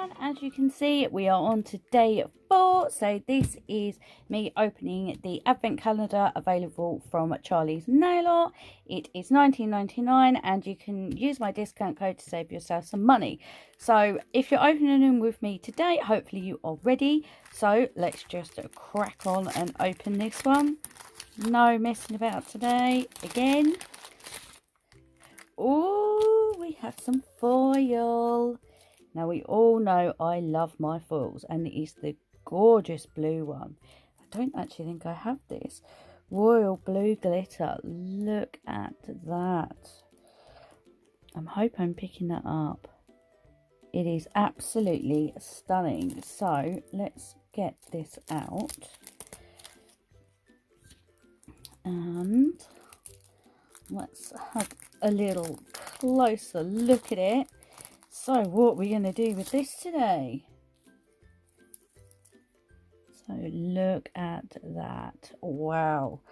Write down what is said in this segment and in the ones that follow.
And as you can see, we are on to day 4. So this is me opening the advent calendar available from Charlie's Nail Art. It is $19.99 and you can use my discount code to save yourself some money. So if you're opening them with me today, hopefully you are ready. So let's just crack on and open this one. No messing about today again. Oh, we have some foil. Now, we all know I love my foils, and it is the gorgeous blue one. I don't actually think I have this. Royal blue glitter. Look at that. I hope I'm picking that up. It is absolutely stunning. So, let's get this out. And let's have a little closer look at it. So what are we going to do with this today? So look at that. Wow.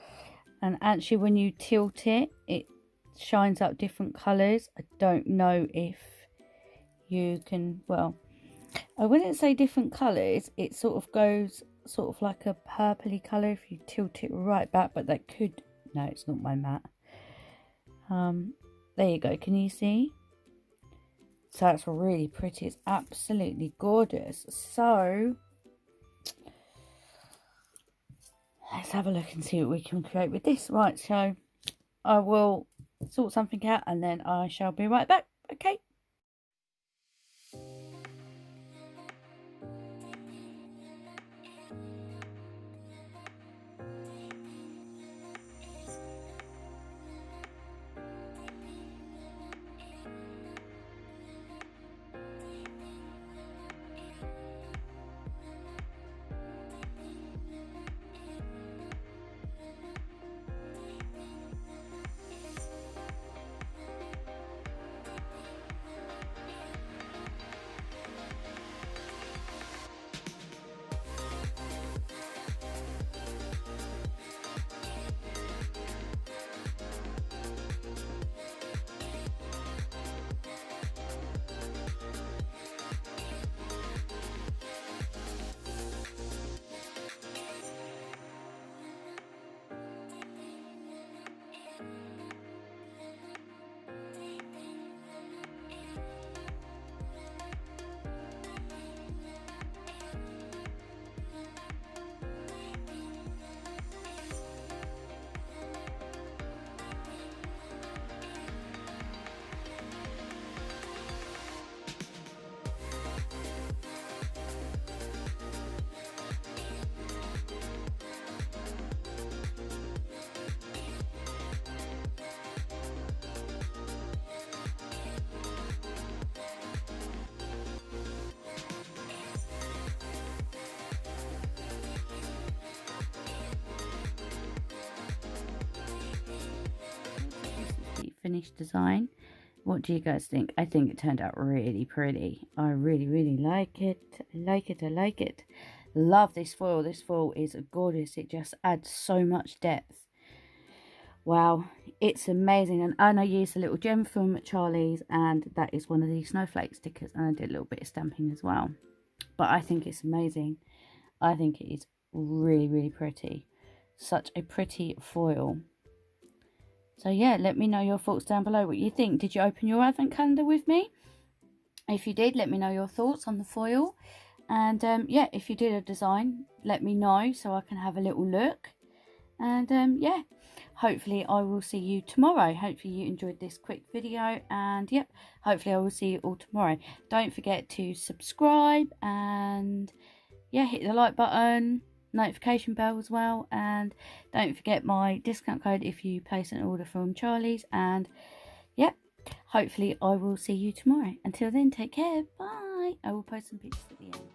And actually when you tilt it, it shines up different colours. I don't know if you can, well, I wouldn't say different colours. It sort of goes sort of like a purpley colour if you tilt it right back, but that could, no, it's not my mat. There you go. Can you see? So it's really pretty. It's absolutely gorgeous. So let's have a look and see what we can create with this. Right, so I will sort something out and then I shall be right back. Okay. Finished design. What do you guys think? I think it turned out really pretty. I really like it. I like it. Love this foil. This foil is gorgeous. It just adds so much depth. Wow, it's amazing. And I used a little gem from Charlie's, and that is one of these snowflake stickers, and I did a little bit of stamping as well. But I think it's amazing. I think it is really pretty. Such a pretty foil. So yeah, let me know your thoughts down below, what you think. Did you open your advent calendar with me? If you did, let me know your thoughts on the foil. And yeah, if you did a design, let me know so I can have a little look. And yeah, hopefully I will see you tomorrow. Hopefully you enjoyed this quick video. And yep, hopefully I will see you all tomorrow. Don't forget to subscribe and yeah, hit the like button. Notification bell as well, and don't forget my discount code if you place an order from Charlie's. And yep, hopefully I will see you tomorrow. Until then, take care. Bye. I will post some pictures at the end.